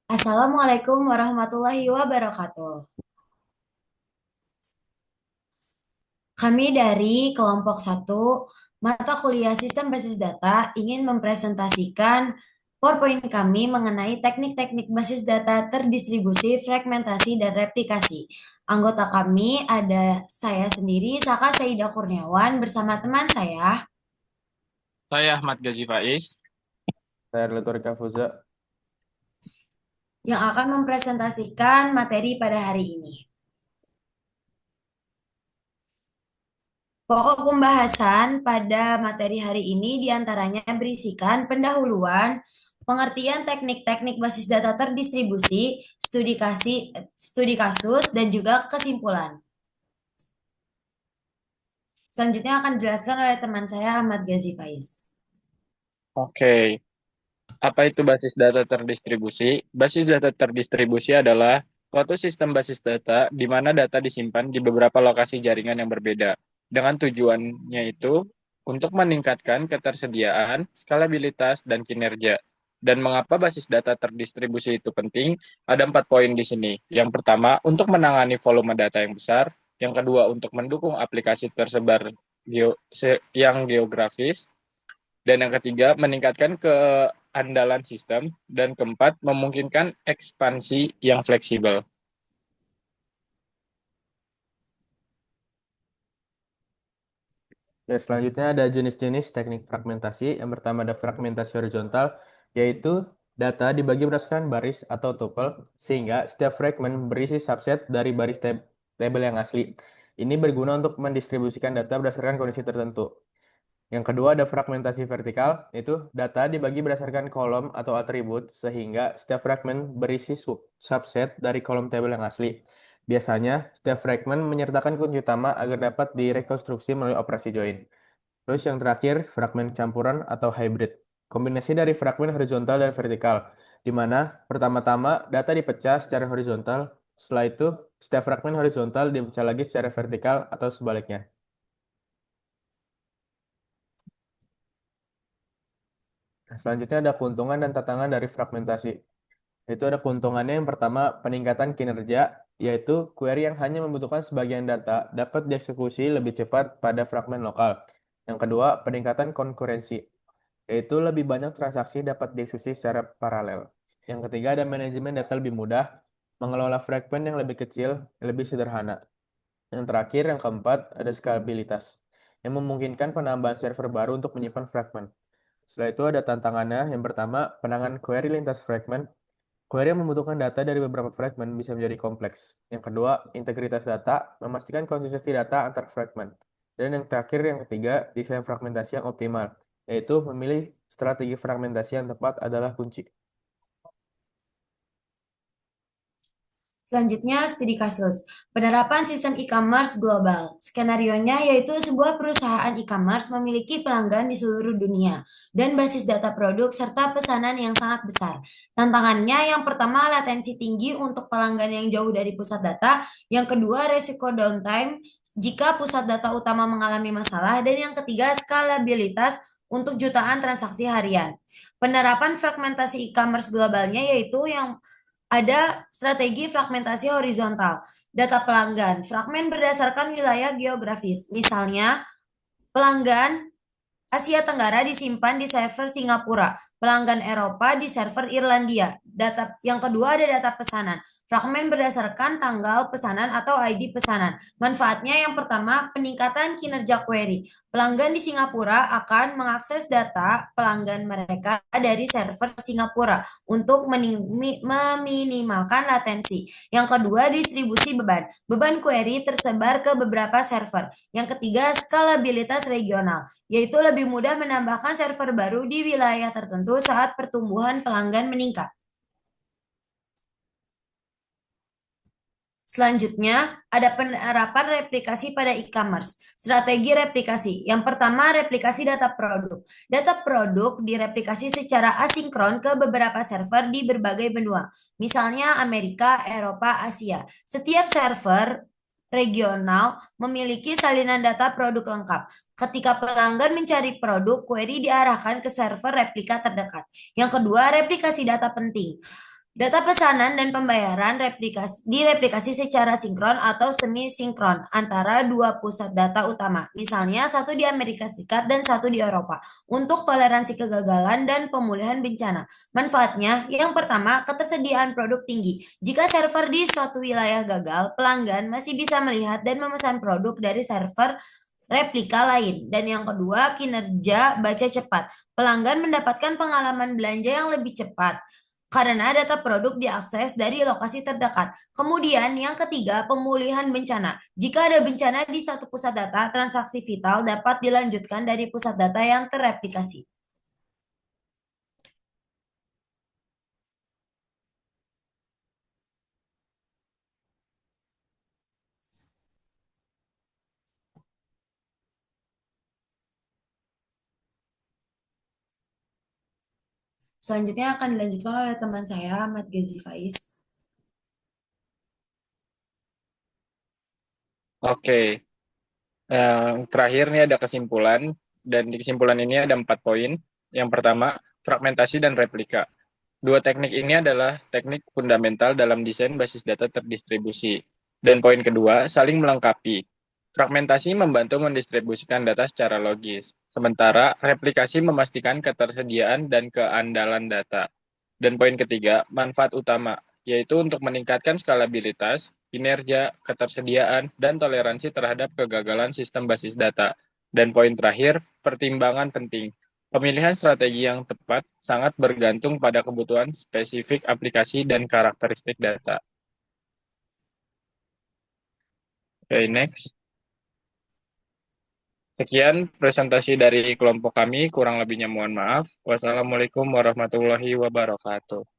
Assalamualaikum warahmatullahi wabarakatuh. Kami dari kelompok satu mata kuliah Sistem Basis Data ingin mempresentasikan PowerPoint kami mengenai teknik-teknik basis data terdistribusi, fragmentasi, dan replikasi. Anggota kami ada saya sendiri, Saka Saida Kurniawan, bersama teman saya Saya Ahmad Gaji Faiz. Saya Letor Kafuza. yang akan mempresentasikan materi pada hari ini. Pokok pembahasan pada materi hari ini diantaranya berisikan pendahuluan, pengertian teknik-teknik basis data terdistribusi, studi kasus, dan juga kesimpulan. Selanjutnya akan dijelaskan oleh teman saya Ahmad Ghazi Faiz. Oke, apa itu basis data terdistribusi? Basis data terdistribusi adalah suatu sistem basis data di mana data disimpan di beberapa lokasi jaringan yang berbeda. Dengan tujuannya itu untuk meningkatkan ketersediaan, skalabilitas, dan kinerja. Dan mengapa basis data terdistribusi itu penting? Ada 4 poin di sini. Yang pertama, untuk menangani volume data yang besar. Yang kedua, untuk mendukung aplikasi tersebar yang geografis. Dan yang ketiga, meningkatkan keandalan sistem. Dan keempat, memungkinkan ekspansi yang fleksibel. Ya, selanjutnya ada jenis-jenis teknik fragmentasi. Yang pertama ada fragmentasi horizontal, yaitu data dibagi berdasarkan baris atau tuple, sehingga setiap fragmen berisi subset dari baris tabel yang asli. Ini berguna untuk mendistribusikan data berdasarkan kondisi tertentu. Yang kedua ada fragmentasi vertikal, yaitu data dibagi berdasarkan kolom atau atribut, sehingga setiap fragmen berisi subset dari kolom tabel yang asli. Biasanya, setiap fragmen menyertakan kunci utama agar dapat direkonstruksi melalui operasi join. Terus yang terakhir, fragmen campuran atau hybrid. Kombinasi dari fragmen horizontal dan vertikal, di mana pertama-tama data dipecah secara horizontal, setelah itu setiap fragmen horizontal dipecah lagi secara vertikal atau sebaliknya. Nah, selanjutnya ada keuntungan dan tantangan dari fragmentasi. Itu ada keuntungannya yang pertama, peningkatan kinerja, yaitu query yang hanya membutuhkan sebagian data dapat dieksekusi lebih cepat pada fragmen lokal. Yang kedua, peningkatan konkurensi, yaitu lebih banyak transaksi dapat dieksekusi secara paralel. Yang ketiga, ada manajemen data lebih mudah, mengelola fragmen yang lebih kecil, lebih sederhana. Yang terakhir, yang keempat, ada skalabilitas, yang memungkinkan penambahan server baru untuk menyimpan fragmen. Setelah itu ada tantangannya. Yang pertama, penanganan query lintas fragmen. Query yang membutuhkan data dari beberapa fragmen bisa menjadi kompleks. Yang kedua, integritas data, memastikan konsistensi data antar fragmen. Dan yang terakhir, yang ketiga, desain fragmentasi yang optimal, yaitu memilih strategi fragmentasi yang tepat adalah kunci. Selanjutnya, studi kasus. Penerapan sistem e-commerce global. Skenarionya yaitu sebuah perusahaan e-commerce memiliki pelanggan di seluruh dunia dan basis data produk serta pesanan yang sangat besar. Tantangannya yang pertama, latensi tinggi untuk pelanggan yang jauh dari pusat data. Yang kedua, resiko downtime jika pusat data utama mengalami masalah. Dan yang ketiga, skalabilitas untuk jutaan transaksi harian. Penerapan fragmentasi e-commerce globalnya yaitu yang ada strategi fragmentasi horizontal. Data pelanggan, fragmen berdasarkan wilayah geografis. Misalnya, pelanggan Asia Tenggara disimpan di server Singapura, pelanggan Eropa di server Irlandia. Data yang kedua ada data pesanan. Fragmen berdasarkan tanggal pesanan atau ID pesanan. Manfaatnya yang pertama, peningkatan kinerja query. Pelanggan di Singapura akan mengakses data pelanggan mereka dari server Singapura untuk meminimalkan latensi. Yang kedua, distribusi beban. Beban query tersebar ke beberapa server. Yang ketiga, skalabilitas regional, yaitu lebih mudah menambahkan server baru di wilayah tertentu saat pertumbuhan pelanggan meningkat. Selanjutnya, ada penerapan replikasi pada e-commerce. Strategi replikasi. Yang pertama, replikasi data produk. Data produk direplikasi secara asinkron ke beberapa server di berbagai benua. Misalnya Amerika, Eropa, Asia. Setiap server regional memiliki salinan data produk lengkap. Ketika pelanggan mencari produk, query diarahkan ke server replika terdekat. Yang kedua, replikasi data penting. Data pesanan dan pembayaran direplikasi secara sinkron atau semi-sinkron antara dua pusat data utama, misalnya satu di Amerika Serikat dan satu di Eropa, untuk toleransi kegagalan dan pemulihan bencana. Manfaatnya, yang pertama, ketersediaan produk tinggi. Jika server di suatu wilayah gagal, pelanggan masih bisa melihat dan memesan produk dari server replika lain. Dan yang kedua, kinerja baca cepat. Pelanggan mendapatkan pengalaman belanja yang lebih cepat karena data produk diakses dari lokasi terdekat. Kemudian yang ketiga, pemulihan bencana. Jika ada bencana di satu pusat data, transaksi vital dapat dilanjutkan dari pusat data yang terreplikasi. Selanjutnya akan dilanjutkan oleh teman saya, Ahmad Gazi Faiz. Oke, yang terakhir nih ada kesimpulan, dan di kesimpulan ini ada 4 poin. Yang pertama, fragmentasi dan replika. Dua teknik ini adalah teknik fundamental dalam desain basis data terdistribusi. Dan poin kedua, saling melengkapi. Fragmentasi membantu mendistribusikan data secara logis, sementara replikasi memastikan ketersediaan dan keandalan data. Dan poin ketiga, manfaat utama, yaitu untuk meningkatkan skalabilitas, kinerja, ketersediaan, dan toleransi terhadap kegagalan sistem basis data. Dan poin terakhir, pertimbangan penting. Pemilihan strategi yang tepat sangat bergantung pada kebutuhan spesifik aplikasi dan karakteristik data. Oke, next. Sekian presentasi dari kelompok kami, kurang lebihnya mohon maaf. Wassalamualaikum warahmatullahi wabarakatuh.